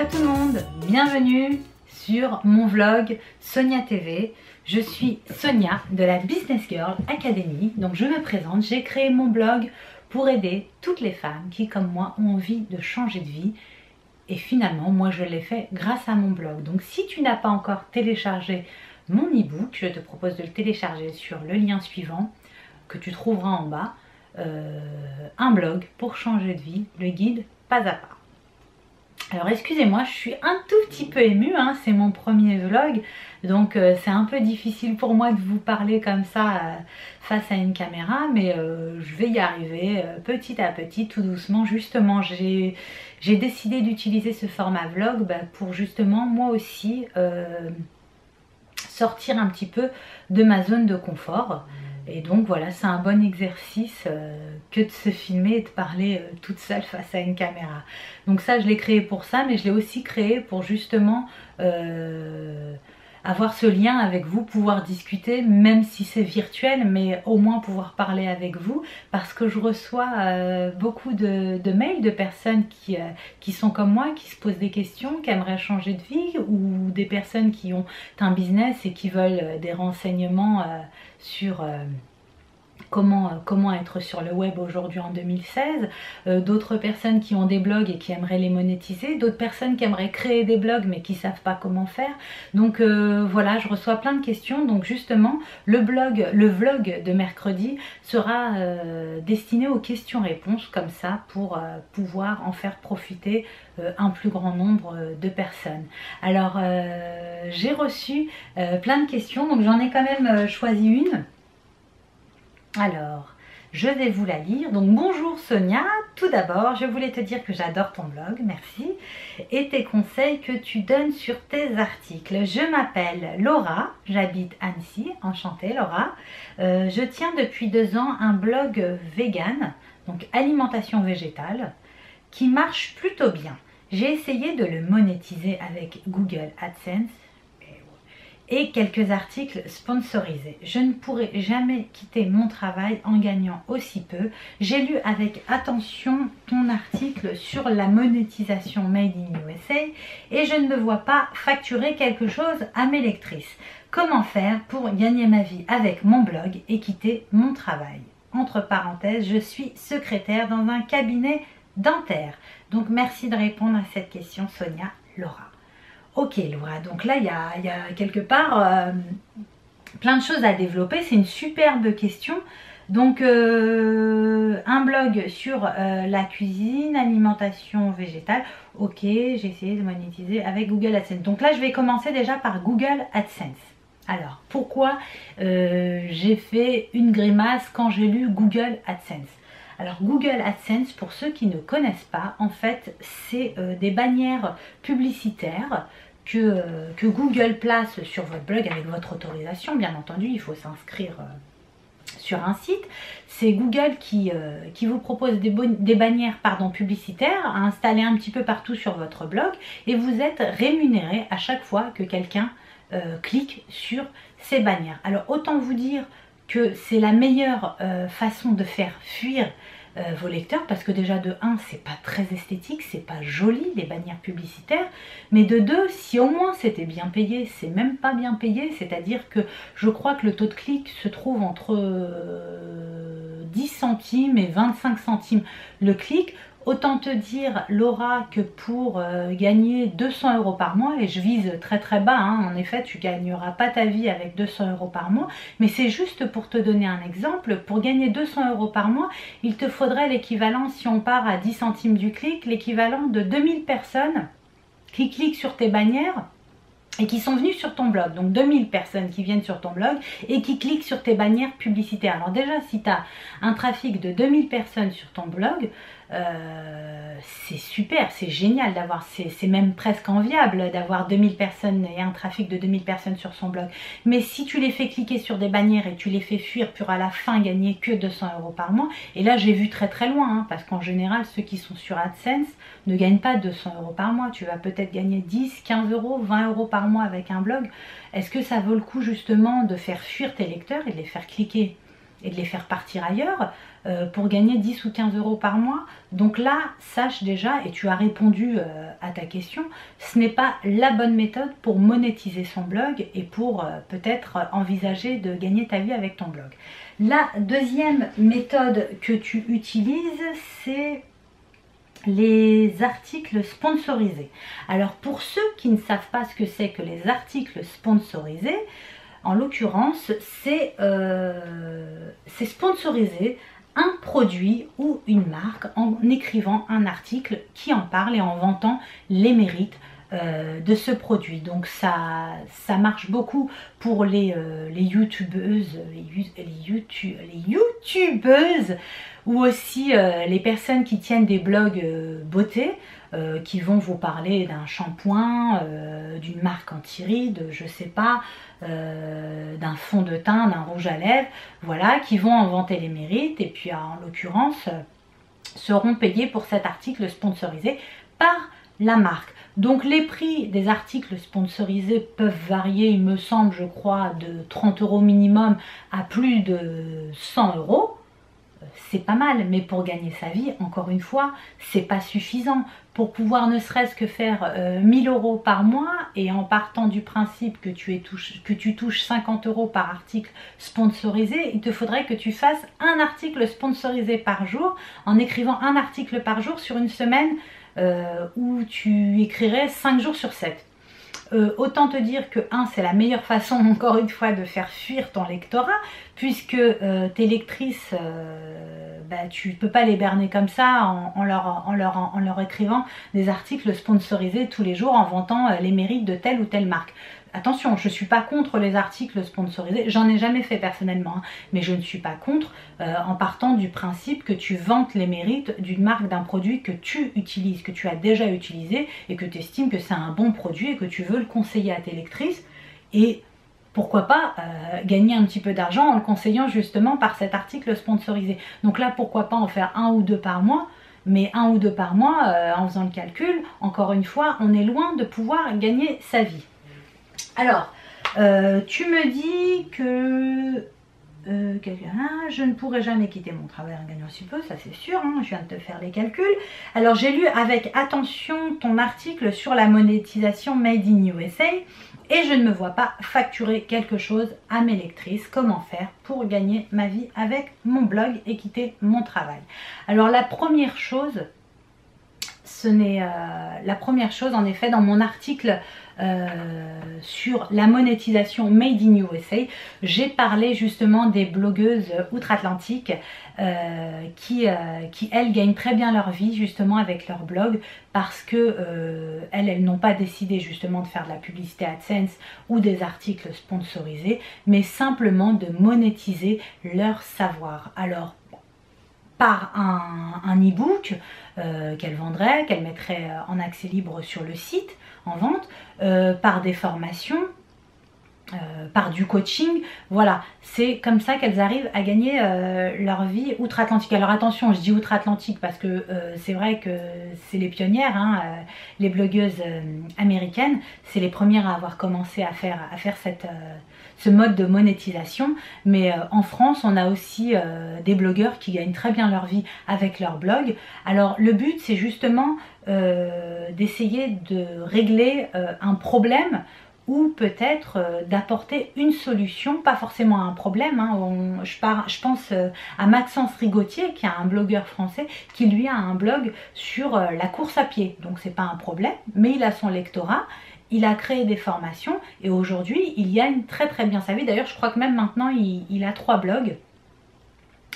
Hello tout le monde, bienvenue sur mon vlog Sonia TV. Je suis Sonia de la Business Girl Academy. Donc je me présente, j'ai créé mon blog pour aider toutes les femmes qui comme moi ont envie de changer de vie. Et finalement moi je l'ai fait grâce à mon blog. Donc si tu n'as pas encore téléchargé mon e-book, je te propose de le télécharger sur le lien suivant que tu trouveras en bas. Un blog pour changer de vie, le guide pas à pas. Alors excusez-moi, je suis un tout petit peu émue, hein, c'est mon premier vlog, donc c'est un peu difficile pour moi de vous parler comme ça face à une caméra, mais je vais y arriver petit à petit, tout doucement. Justement, j'ai décidé d'utiliser ce format vlog pour justement moi aussi sortir un petit peu de ma zone de confort. Et donc voilà, c'est un bon exercice que de se filmer et de parler toute seule face à une caméra. Donc ça, je l'ai créé pour ça, mais je l'ai aussi créé pour justement avoir ce lien avec vous, pouvoir discuter, même si c'est virtuel, mais au moins pouvoir parler avec vous, parce que je reçois beaucoup de mails de personnes qui sont comme moi, qui se posent des questions, qui aimeraient changer de vie, ou des personnes qui ont un business et qui veulent des renseignements sur comment être sur le web aujourd'hui en 2016, d'autres personnes qui ont des blogs et qui aimeraient les monétiser, d'autres personnes qui aimeraient créer des blogs mais qui ne savent pas comment faire. Donc voilà, je reçois plein de questions. Donc justement, le vlog de mercredi sera destiné aux questions-réponses, comme ça, pour pouvoir en faire profiter un plus grand nombre de personnes. Alors j'ai reçu plein de questions, donc j'en ai quand même choisi une. Alors, je vais vous la lire. Donc bonjour Sonia, tout d'abord je voulais te dire que j'adore ton blog, merci, et tes conseils que tu donnes sur tes articles. Je m'appelle Laura, j'habite Annecy, enchantée Laura. Je tiens depuis 2 ans un blog vegan, donc alimentation végétale, qui marche plutôt bien. J'ai essayé de le monétiser avec Google AdSense et quelques articles sponsorisés. Je ne pourrai jamais quitter mon travail en gagnant aussi peu. J'ai lu avec attention ton article sur la monétisation Made in USA et je ne me vois pas facturer quelque chose à mes lectrices. Comment faire pour gagner ma vie avec mon blog et quitter mon travail? Entre parenthèses, je suis secrétaire dans un cabinet dentaire. Donc merci de répondre à cette question, Sonia. Laura. Ok Laura, donc là il y a quelque part plein de choses à développer, c'est une superbe question. Donc un blog sur la cuisine, alimentation végétale, ok, j'ai essayé de monétiser avec Google AdSense. Donc là je vais commencer déjà par Google AdSense. Alors pourquoi j'ai fait une grimace quand j'ai lu Google AdSense? Alors Google AdSense, pour ceux qui ne connaissent pas, en fait c'est des bannières publicitaires que Google place sur votre blog avec votre autorisation. Bien entendu, il faut s'inscrire sur un site. C'est Google qui vous propose des bannières publicitaires à installer un petit peu partout sur votre blog et vous êtes rémunéré à chaque fois que quelqu'un clique sur ces bannières. Alors autant vous dire que c'est la meilleure façon de faire fuir vos lecteurs, parce que déjà de 1 c'est pas très esthétique, c'est pas joli les bannières publicitaires, mais de 2 si au moins c'était bien payé, c'est même pas bien payé, c'est-à-dire que je crois que le taux de clic se trouve entre 10 centimes et 25 centimes le clic. Autant te dire Laura que pour gagner 200 € par mois, et je vise très très bas, hein, en effet tu gagneras pas ta vie avec 200 € par mois, mais c'est juste pour te donner un exemple. Pour gagner 200 € par mois, il te faudrait l'équivalent, si on part à 10 centimes du clic, l'équivalent de 2000 personnes qui cliquent sur tes bannières et qui sont venus sur ton blog. Donc 2000 personnes qui viennent sur ton blog et qui cliquent sur tes bannières publicitaires. Alors déjà si tu as un trafic de 2000 personnes sur ton blog, c'est super, c'est génial d'avoir, c'est même presque enviable d'avoir 2000 personnes et un trafic de 2000 personnes sur son blog. Mais si tu les fais cliquer sur des bannières et tu les fais fuir pour à la fin gagner que 200 € par mois, et là j'ai vu très très loin, hein, parce qu'en général ceux qui sont sur AdSense ne gagnent pas 200 € par mois. Tu vas peut-être gagner 10, 15 €, 20 € par mois avec un blog. Est-ce que ça vaut le coup justement de faire fuir tes lecteurs et de les faire cliquer et de les faire partir ailleurs pour gagner 10 ou 15 euros par mois. Donc là, sache déjà, et tu as répondu à ta question, ce n'est pas la bonne méthode pour monétiser son blog et pour peut-être envisager de gagner ta vie avec ton blog. La deuxième méthode que tu utilises, c'est les articles sponsorisés. Alors pour ceux qui ne savent pas ce que c'est que les articles sponsorisés, en l'occurrence, c'est sponsoriser un produit ou une marque en écrivant un article qui en parle et en vantant les mérites de ce produit. Donc ça marche beaucoup pour les youtubeuses, les youtubeuses ou aussi les personnes qui tiennent des blogs beauté, qui vont vous parler d'un shampoing, d'une marque anti-rides, je sais pas, d'un fond de teint, d'un rouge à lèvres, voilà, qui vont en vanter les mérites et puis en l'occurrence seront payés pour cet article sponsorisé par la marque. Donc les prix des articles sponsorisés peuvent varier, il me semble, je crois, de 30 euros minimum à plus de 100 euros. C'est pas mal, mais pour gagner sa vie, encore une fois, c'est pas suffisant. Pour pouvoir ne serait-ce que faire 1000 euros par mois et en partant du principe que tu touches 50 euros par article sponsorisé, il te faudrait que tu fasses un article sponsorisé par jour en écrivant un article par jour sur une semaine où tu écrirais 5 jours sur 7. Autant te dire que c'est la meilleure façon encore une fois de faire fuir ton lectorat, puisque tes lectrices, tu peux pas les berner comme ça en leur écrivant des articles sponsorisés tous les jours en vantant les mérites de telle ou telle marque. Attention, je ne suis pas contre les articles sponsorisés, j'en ai jamais fait personnellement, hein, mais je ne suis pas contre en partant du principe que tu vantes les mérites d'une marque, d'un produit que tu utilises, que tu as déjà utilisé et que tu estimes que c'est un bon produit et que tu veux le conseiller à tes lectrices. Et pourquoi pas gagner un petit peu d'argent en le conseillant justement par cet article sponsorisé. Donc là, pourquoi pas en faire un ou deux par mois, mais un ou deux par mois, en faisant le calcul, encore une fois, on est loin de pouvoir gagner sa vie. Alors, tu me dis que je ne pourrai jamais quitter mon travail en gagnant si peu, ça c'est sûr, hein, je viens de te faire les calculs. Alors j'ai lu avec attention ton article sur la monétisation Made in USA et je ne me vois pas facturer quelque chose à mes lectrices. Comment faire pour gagner ma vie avec mon blog et quitter mon travail? Alors la première chose, en effet, dans mon article sur la monétisation Made in USA, j'ai parlé justement des blogueuses outre-Atlantique qui elles gagnent très bien leur vie justement avec leur blog parce que elles n'ont pas décidé justement de faire de la publicité AdSense ou des articles sponsorisés, mais simplement de monétiser leur savoir. Alors par un e-book qu'elle vendrait, qu'elle mettrait en accès libre sur le site, en vente, par des formations, par du coaching, voilà, c'est comme ça qu'elles arrivent à gagner leur vie outre-Atlantique. Alors attention, je dis outre-Atlantique parce que c'est vrai que c'est les pionnières, hein, les blogueuses américaines, c'est les premières à avoir commencé à faire ce mode de monétisation, mais en France on a aussi des blogueurs qui gagnent très bien leur vie avec leur blog. Alors le but c'est justement d'essayer de régler un problème ou peut-être d'apporter une solution, pas forcément à un problème, hein. Je pense à Maxence Rigotier qui est un blogueur français qui lui a un blog sur la course à pied, donc c'est pas un problème, mais il a son lectorat. Il a créé des formations et aujourd'hui il gagne très très bien sa vie. D'ailleurs je crois que même maintenant il a 3 blogs.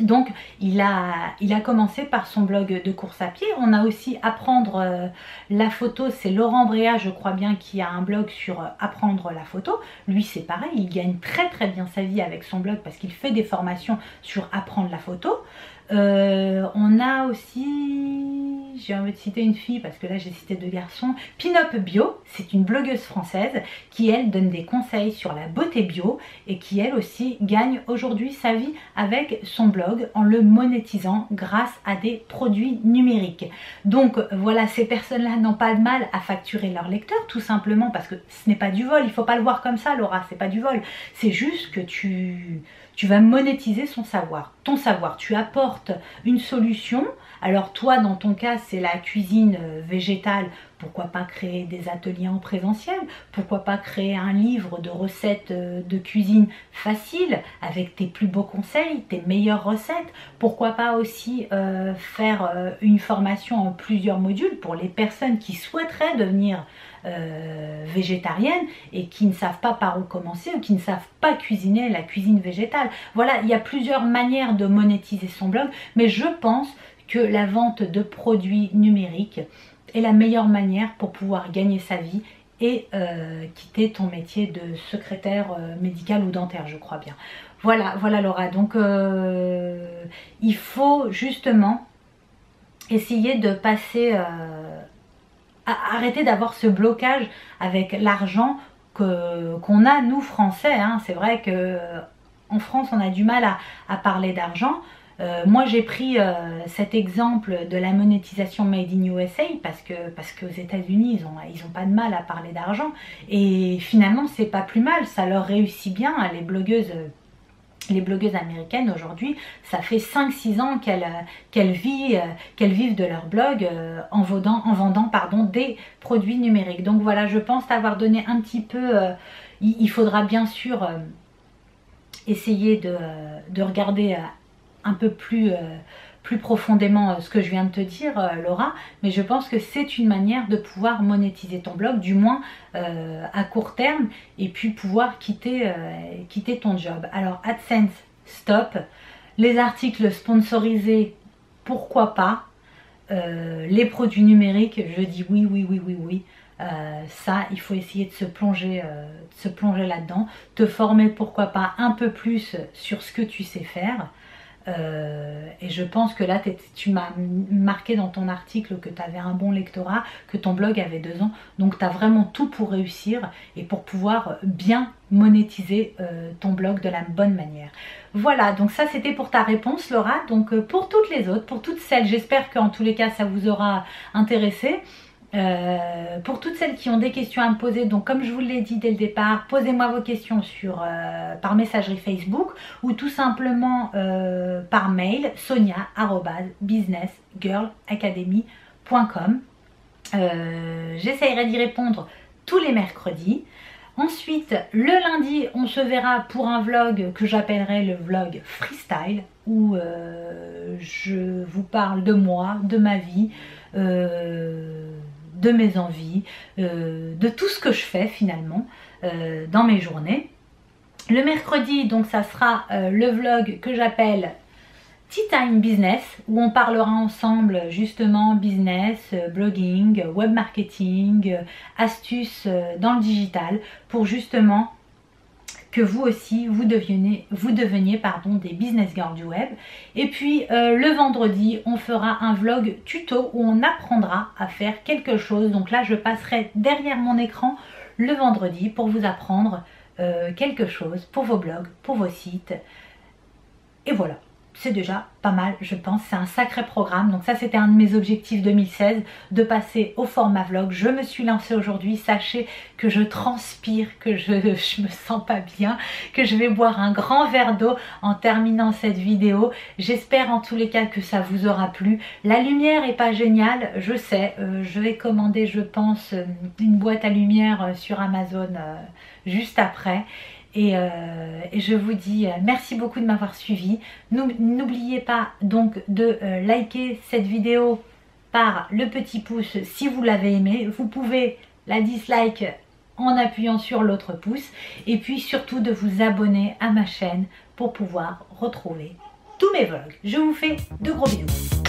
Donc il a commencé par son blog de course à pied. On a aussi apprendre la photo, c'est Laurent Bréa je crois bien qui a un blog sur apprendre la photo. Lui c'est pareil, il gagne très très bien sa vie avec son blog parce qu'il fait des formations sur apprendre la photo. On a aussi, j'ai envie de citer une fille parce que là j'ai cité 2 garçons, Pin-Up Bio, c'est une blogueuse française qui elle donne des conseils sur la beauté bio et qui elle aussi gagne aujourd'hui sa vie avec son blog en le monétisant grâce à des produits numériques. Donc voilà, ces personnes-là n'ont pas de mal à facturer leurs lecteurs tout simplement parce que ce n'est pas du vol, il ne faut pas le voir comme ça Laura, c'est pas du vol, c'est juste que tu tu vas monétiser son savoir, ton savoir. Tu apportes une solution. Alors toi, dans ton cas, c'est la cuisine végétale. Pourquoi pas créer des ateliers en présentiel? Pourquoi pas créer un livre de recettes de cuisine facile avec tes plus beaux conseils, tes meilleures recettes? Pourquoi pas aussi faire une formation en plusieurs modules pour les personnes qui souhaiteraient devenir végétariennes et qui ne savent pas par où commencer ou qui ne savent pas cuisiner la cuisine végétale. Voilà, il y a plusieurs manières de monétiser son blog, mais je pense que la vente de produits numériques est la meilleure manière pour pouvoir gagner sa vie et quitter ton métier de secrétaire médical ou dentaire, je crois bien. Voilà, voilà Laura, donc il faut justement essayer de passer, arrêter d'avoir ce blocage avec l'argent qu'on a nous Français, hein. C'est vrai que en France on a du mal à parler d'argent. Moi j'ai pris cet exemple de la monétisation made in USA parce qu'aux États-Unis ils ont pas de mal à parler d'argent et finalement c'est pas plus mal, ça leur réussit bien. Les blogueuses américaines aujourd'hui, ça fait 5-6 ans qu'elles vivent de leur blog en vendant des produits numériques. Donc voilà, je pense t'avoir donné un petit peu, il faudra bien sûr essayer de regarder un peu plus profondément ce que je viens de te dire Laura, mais je pense que c'est une manière de pouvoir monétiser ton blog, du moins à court terme, et puis pouvoir quitter ton job. Alors AdSense, stop. Les articles sponsorisés, pourquoi pas. Les produits numériques, je dis oui, oui, oui, oui, oui. Ça, il faut essayer de se plonger là-dedans, te former pourquoi pas un peu plus sur ce que tu sais faire. Et je pense que là tu m'as marqué dans ton article que tu avais un bon lectorat, que ton blog avait 2 ans, donc tu as vraiment tout pour réussir et pour pouvoir bien monétiser ton blog de la bonne manière. Voilà, donc ça c'était pour ta réponse Laura. Donc pour toutes les autres, pour toutes celles, j'espère qu'en tous les cas ça vous aura intéressé. Pour toutes celles qui ont des questions à me poser, donc comme je vous l'ai dit dès le départ, posez-moi vos questions par messagerie Facebook ou tout simplement par mail sonia@businessgirlacademy.com. J'essayerai d'y répondre tous les mercredis. Ensuite, le lundi, on se verra pour un vlog que j'appellerai le vlog freestyle, où je vous parle de moi, de ma vie, de mes envies, de tout ce que je fais finalement dans mes journées. Le mercredi, donc ça sera le vlog que j'appelle Tea Time Business, où on parlera ensemble justement business, blogging, web marketing, astuces dans le digital, pour justement que vous aussi vous deveniez des business girls du web. Et puis le vendredi on fera un vlog tuto où on apprendra à faire quelque chose. Donc là je passerai derrière mon écran le vendredi pour vous apprendre quelque chose pour vos blogs, pour vos sites. Et voilà, c'est déjà pas mal, je pense. C'est un sacré programme. Donc ça c'était un de mes objectifs 2016, de passer au format vlog. Je me suis lancée aujourd'hui. Sachez que je transpire, que je me sens pas bien, que je vais boire un grand verre d'eau en terminant cette vidéo. J'espère en tous les cas que ça vous aura plu. La lumière est pas géniale, je sais. Je vais commander, je pense, une boîte à lumière sur Amazon juste après. Et je vous dis merci beaucoup de m'avoir suivi. N'oubliez pas donc de liker cette vidéo par le petit pouce si vous l'avez aimé. Vous pouvez la dislike en appuyant sur l'autre pouce. Et puis surtout de vous abonner à ma chaîne pour pouvoir retrouver tous mes vlogs. Je vous fais de gros bisous.